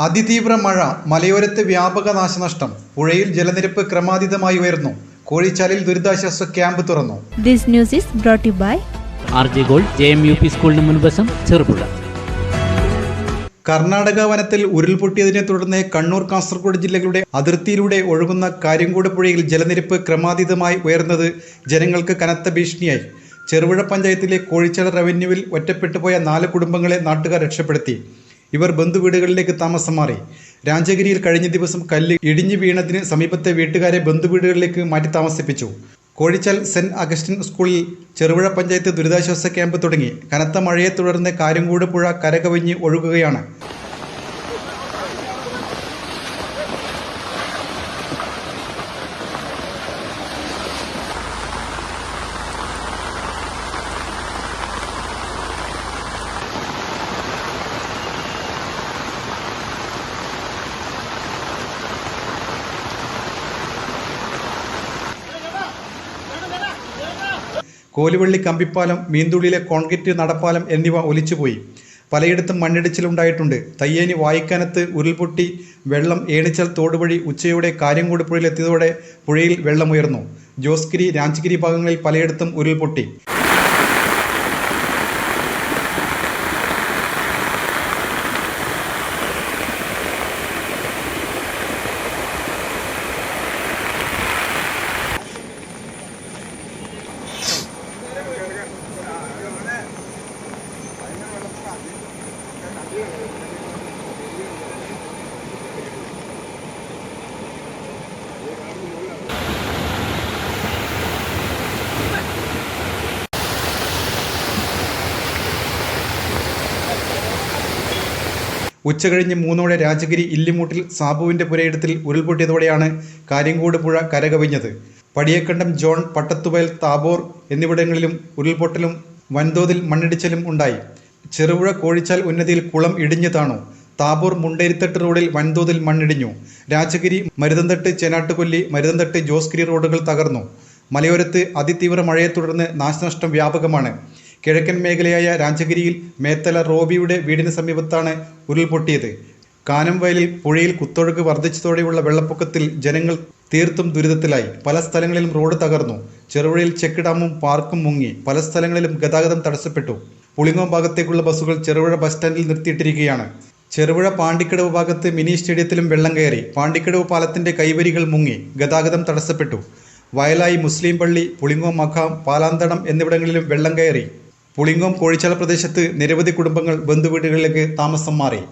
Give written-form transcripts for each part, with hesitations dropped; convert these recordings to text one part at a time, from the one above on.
അതിതീവ്ര മഴ, മലയോരത്ത് വ്യാപക നാശനഷ്ടം. പുഴയിൽ ജലനിരപ്പ് ക്രമാതീതമായി ഉയർന്നു. കോഴിച്ചാലിൽ ദുരിതാശ്വാസ ക്യാമ്പ് തുറന്നു. This news is brought to you by RJ Gold JMUP സ്കൂളിന് മുൻവശം ചെറുപുഴ. കർണാടക വനത്തിൽ ഉരുൾപൊട്ടിയതിനെ തുടർന്ന് കണ്ണൂർ, കാസർഗോഡ് ജില്ലകളുടെ അതിർത്തിയിലൂടെ ഒഴുകുന്ന കാര്യങ്കോട് പുഴയിൽ ജലനിരപ്പ് ക്രമാതീതമായി ഉയർന്നത് ജനങ്ങൾക്ക് കനത്ത ഭീഷണിയായി. ചെറുപുഴ പഞ്ചായത്തിലെ കോഴിച്ചാൽ റവന്യൂവിൽ ഒറ്റപ്പെട്ടുപോയ 4 കുടുംബങ്ങളെ നാട്ടുകാർ രക്ഷപ്പെടുത്തി. ഇവർ ബന്ധുവീടുകളിലേക്ക് താമസം മാറി. രാജഗിരിയിൽ കഴിഞ്ഞ ദിവസം കല്ല് ഇടിഞ്ഞു വീണതിന് സമീപത്തെ വീട്ടുകാരെ ബന്ധുവീടുകളിലേക്ക് മാറ്റി താമസിപ്പിച്ചു. കോഴിച്ചാൽ സെന്റ് അഗസ്റ്റിൻ സ്കൂളിൽ ചെറുപുഴ പഞ്ചായത്ത് ദുരിതാശ്വാസ ക്യാമ്പ് തുടങ്ങി. കനത്ത മഴയെ തുടർന്ന് കാര്യങ്കോട് പുഴ കരകവിഞ്ഞ് ഒഴുകുകയാണ്. കോലുവള്ളി കമ്പിപ്പാലം, മീന്തുള്ളിയിലെ കോൺക്രീറ്റ് നടപ്പാലം എന്നിവ ഒലിച്ചുപോയി. പലയിടത്തും മണ്ണിടിച്ചിലുണ്ടായിട്ടുണ്ട്. തയ്യേനി വായിക്കാനത്ത് ഉരുൾപൊട്ടി വെള്ളം ഏണിച്ചാൽ തോടുവഴി ഉച്ചയോടെ കാര്യങ്കോട് പുഴയിലെത്തിയതോടെ പുഴയിൽ വെള്ളമുയർന്നു. ജോസ്ഗിരി, രാജഗിരി ഭാഗങ്ങളിൽ പലയിടത്തും ഉരുൾപൊട്ടി. ഉച്ചകഴിഞ്ഞ് 3 രാജഗിരി ഇല്ലിമൂട്ടിൽ സാബുവിൻ്റെ പുരയിടത്തിൽ ഉരുൾപൊട്ടിയതോടെയാണ് കാര്യങ്കോട് പുഴ കരകവിഞ്ഞത്. പടിയക്കണ്ടം, ജോൺ, പട്ടത്തുവയൽ, താബോർ എന്നിവിടങ്ങളിലും ഉരുൾപൊട്ടലും വൻതോതിൽ മണ്ണിടിച്ചിലും ഉണ്ടായി. ചെറുപുഴ കോഴിച്ചാൽ ഉന്നതിയിൽ കുളം ഇടിഞ്ഞു താണു. താബോർ മുണ്ടേരിത്തട്ട് റോഡിൽ വൻതോതിൽ മണ്ണിടിഞ്ഞു. രാജഗിരി, മരുതന്തട്ട്, ചേനാട്ടുകൊല്ലി, മരുതന്തട്ട്, ജോസ്ഗിരി റോഡുകൾ തകർന്നു. മലയോരത്ത് അതിതീവ്ര മഴയെ തുടർന്ന് നാശനഷ്ടം വ്യാപകമാണ്. കിഴക്കൻ മേഖലയായ രാജഗിരിയിൽ മേത്തല റോബിയുടെ വീടിന് സമീപത്താണ് ഉരുൾപൊട്ടിയത്. കാനംവയലിൽ പുഴയിൽ കുത്തൊഴുക്ക് വർദ്ധിച്ചതോടെയുള്ള വെള്ളപ്പൊക്കത്തിൽ ജനങ്ങൾ തീർത്തും ദുരിതത്തിലായി. പല സ്ഥലങ്ങളിലും റോഡ് തകർന്നു. ചെറുപുഴയിൽ ചെക്ക് ഡാമും പാർക്കും മുങ്ങി. പല സ്ഥലങ്ങളിലും ഗതാഗതം തടസ്സപ്പെട്ടു. പുളിങ്ങോം ഭാഗത്തേക്കുള്ള ബസ്സുകൾ ചെറുപുഴ ബസ് സ്റ്റാൻഡിൽ നിർത്തിയിട്ടിരിക്കുകയാണ്. ചെറുപുഴ പാണ്ടിക്കടവ് ഭാഗത്ത് മിനി സ്റ്റേഡിയത്തിലും വെള്ളം കയറി. പാണ്ടിക്കടവ് പാലത്തിന്റെ കൈവരികൾ മുങ്ങി. ഗതാഗതം തടസ്സപ്പെട്ടു. വയലായി, മുസ്ലിം പള്ളി, പുളിങ്ങോം മഖാം, പാലാന്തടം എന്നിവിടങ്ങളിലും വെള്ളം കയറി. പുളിങ്ങോം കോഴിച്ചാൽ പ്രദേശത്ത് നിരവധി കുടുംബങ്ങൾ ബന്ധുവീടുകളിലേക്ക് താമസം മാറി.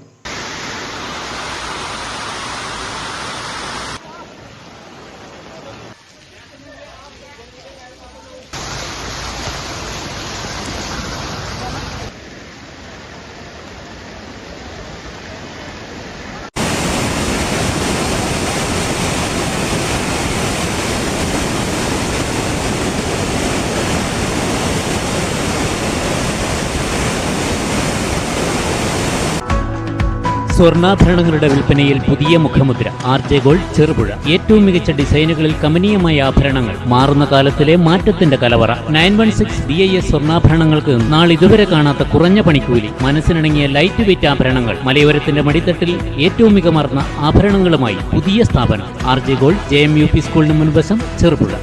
സ്വർണ്ണാഭരണങ്ങളുടെ വിൽപ്പനയിൽ പുതിയ മുഖമുദ്ര. RJ gold Cherupuzha. ഏറ്റവും മികച്ച ഡിസൈനുകളിൽ കമനീയമായ ആഭരണങ്ങൾ. മാറുന്ന കാലത്തിലെ മാറ്റത്തിന്റെ കലവറ. 916 BIS സ്വർണ്ണാഭരണങ്ങൾക്ക് നാളിതുവരെ കാണാത്ത കുറഞ്ഞ പണിക്കൂലി. മനസ്സിനിണങ്ങിയ ലൈറ്റ് വെയിറ്റ് ആഭരണങ്ങൾ. മലയോരത്തിന്റെ മടിത്തട്ടിൽ ഏറ്റവും മികമാർന്ന ആഭരണങ്ങളുമായി പുതിയ സ്ഥാപനം RJ ഗോൾഡ് JMUP സ്കൂളിന് മുൻവശം ചെറുപുഴ.